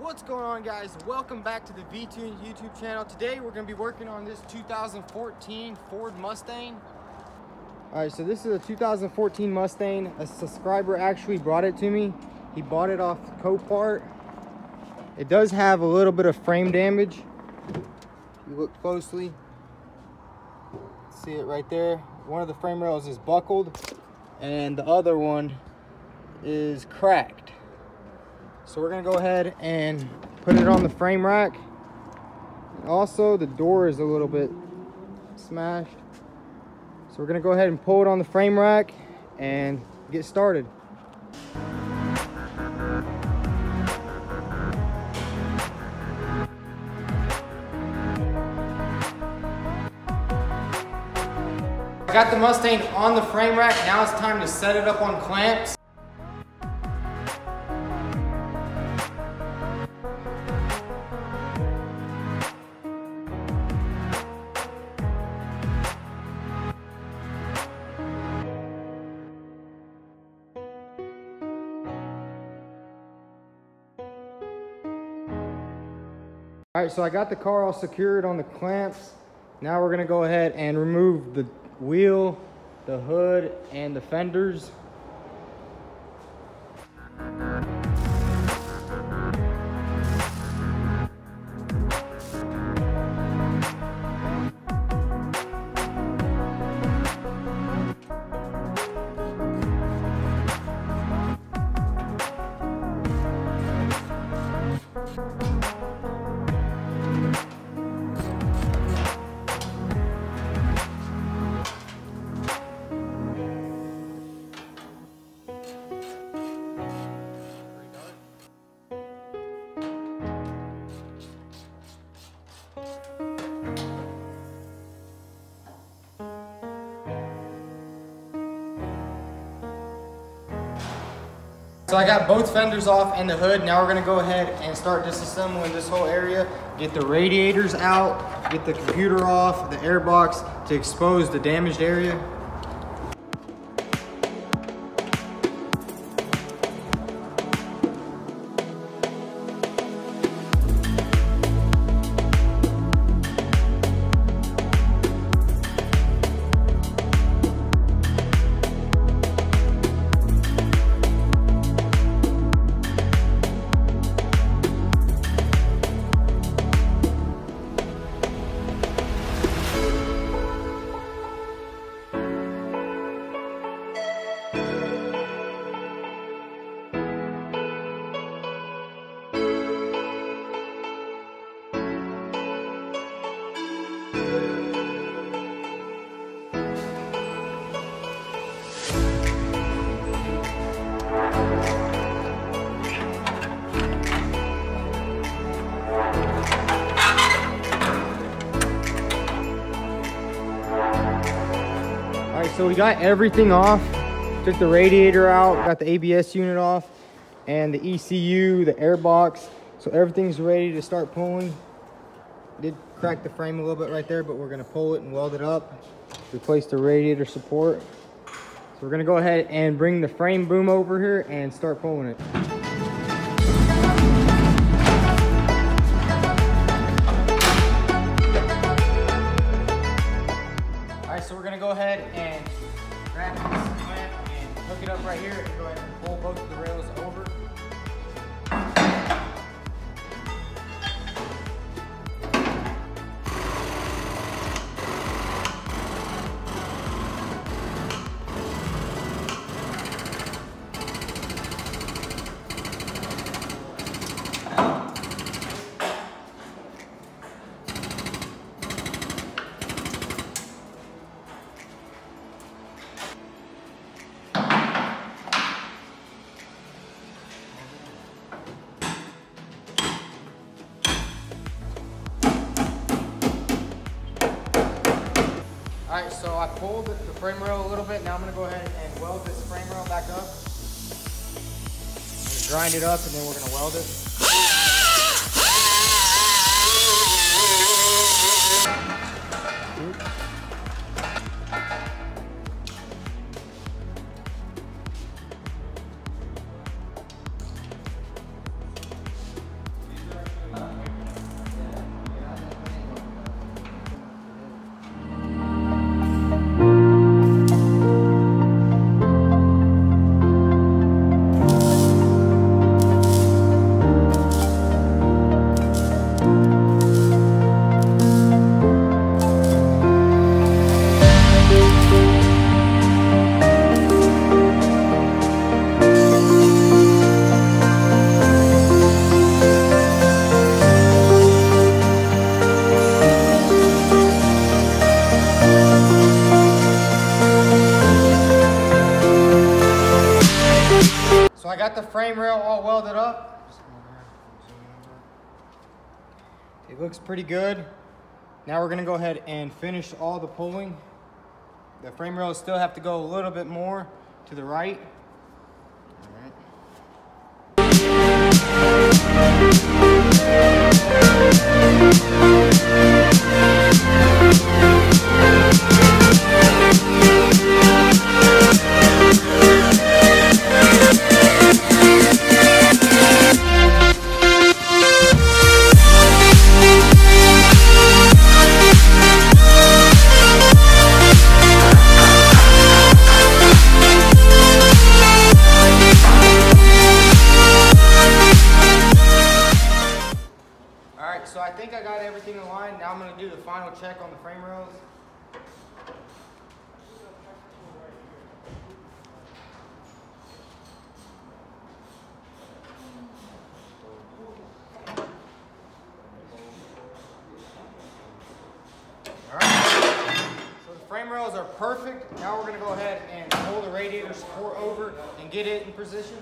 What's going on, guys? Welcome back to the V-Tunes YouTube channel. Today we're going to be working on this 2014 Ford Mustang. Alright, so this is a 2014 Mustang. A subscriber actually brought it to me. He bought it off Copart. It does have a little bit of frame damage. If you look closely, see it right there. One of the frame rails is buckled and the other one is cracked. So we're gonna go ahead and put it on the frame rack. Also, the door is a little bit smashed. So we're gonna go ahead and pull it on the frame rack and get started. I got the Mustang on the frame rack. Now it's time to set it up on clamps. All right, so I got the car all secured on the clamps. Now we're gonna go ahead and remove the wheel, the hood, and the fenders. So I got both fenders off and the hood. Now we're gonna go ahead and start disassembling this whole area. Get the radiators out, get the computer off, the air box to expose the damaged area. So we got everything off, took the radiator out, got the ABS unit off, and the ECU, the air box. So everything's ready to start pulling. Did crack the frame a little bit right there, but we're gonna pull it and weld it up, replace the radiator support. So we're gonna go ahead and bring the frame boom over here and start pulling it. So we're gonna go ahead and grab this clamp and hook it up right here and go ahead and pull both of the rails over. Alright, so I pulled the frame rail a little bit. Now I'm going to go ahead and weld this frame rail back up. I'm going to grind it up and then we're going to weld it. got the frame rail all welded up. It looks pretty good. Now we're gonna go ahead and finish all the pulling. The frame rails still have to go a little bit more to the right. So I think I got everything aligned. Now I'm going to do the final check on the frame rails. Alright, so the frame rails are perfect. Now we're going to go ahead and pull the radiator support over and get it in position.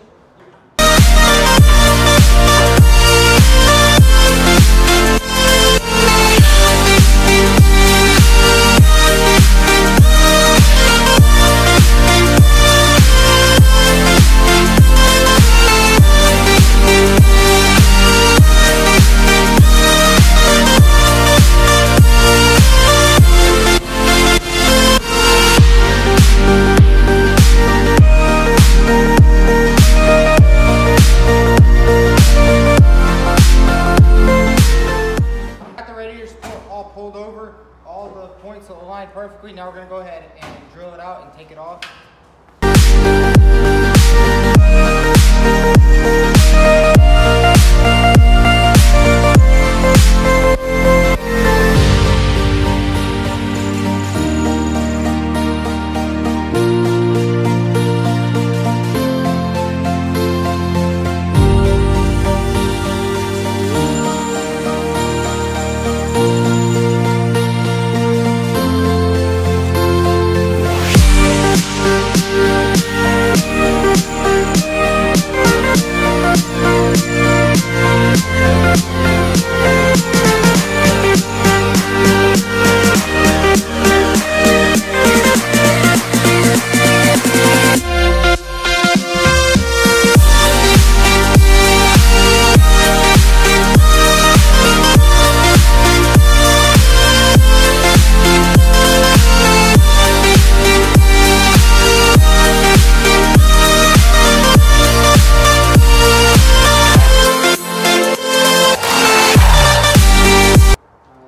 Pulled over, all the points aligned perfectly. Now we're going to go ahead and drill it out and take it off.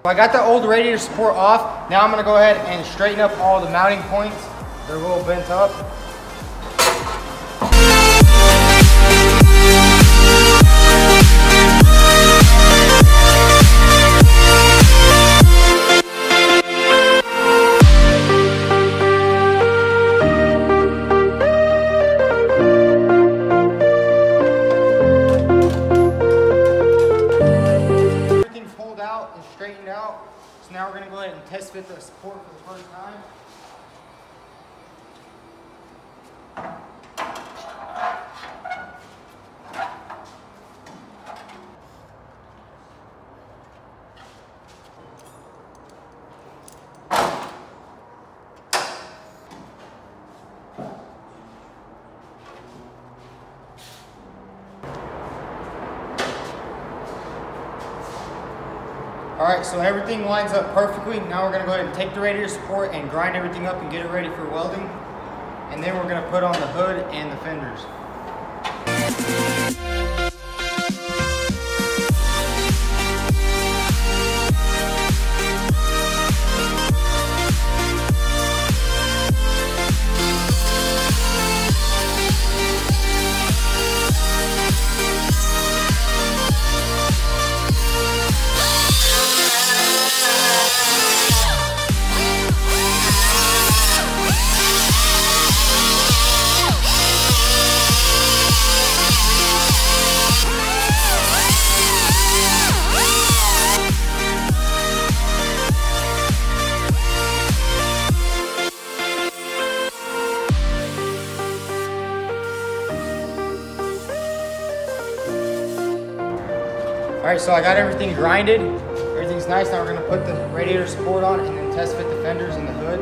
I got the old radiator support off. Now I'm going to go ahead and straighten up all the mounting points. They're a little bent up. Straightened out. So now we're going to go ahead and test fit the support for the first time. Alright, so everything lines up perfectly. Now we're going to go ahead and take the radiator support and grind everything up and get it ready for welding. And then we're going to put on the hood and the fenders. All right, so I got everything grinded. Everything's nice. Now we're gonna put the radiator support on and then test fit the fenders and the hood.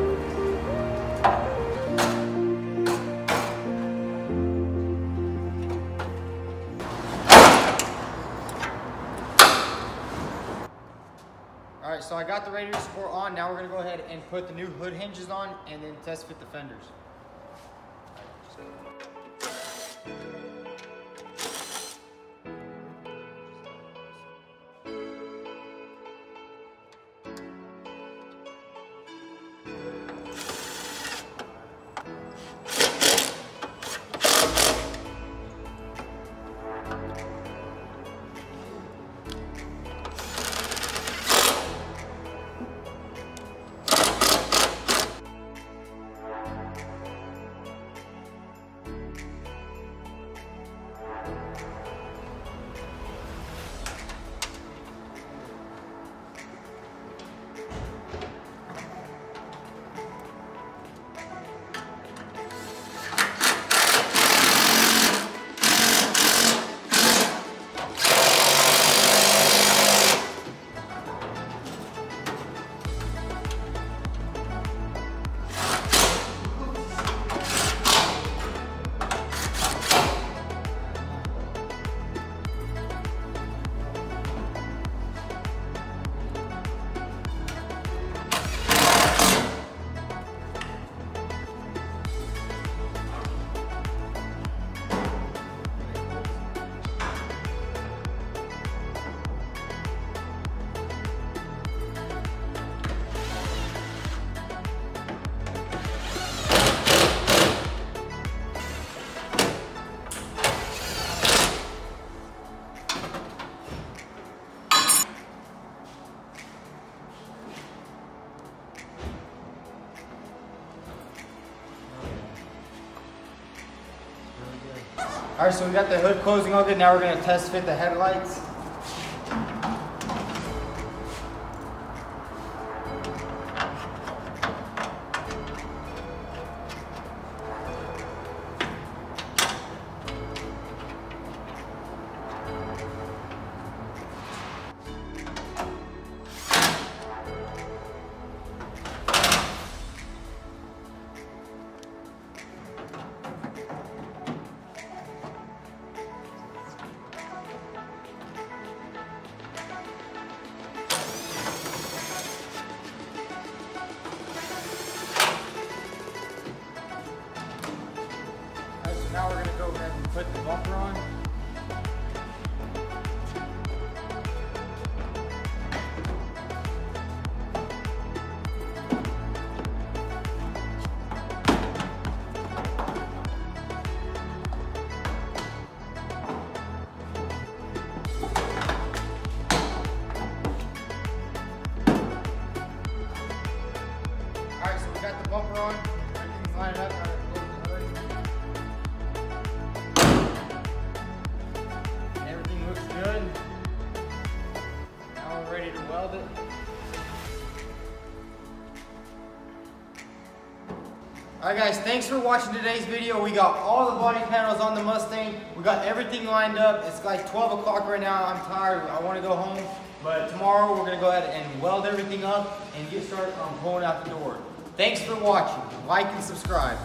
All right, so I got the radiator support on. Now we're gonna go ahead and put the new hood hinges on and then test fit the fenders. All right, so we got the hood closing all good. Now we're gonna test fit the headlights. Now we're going to go ahead and put the bumper on. Alright, so we got the bumper on. Everything's lined up. Good. Now we're ready to weld it. Alright guys, thanks for watching today's video. We got all the body panels on the Mustang. We got everything lined up. It's like 12 o'clock right now. I'm tired. I want to go home. But tomorrow we're going to go ahead and weld everything up and get started on pulling out the door. Thanks for watching. Like and subscribe.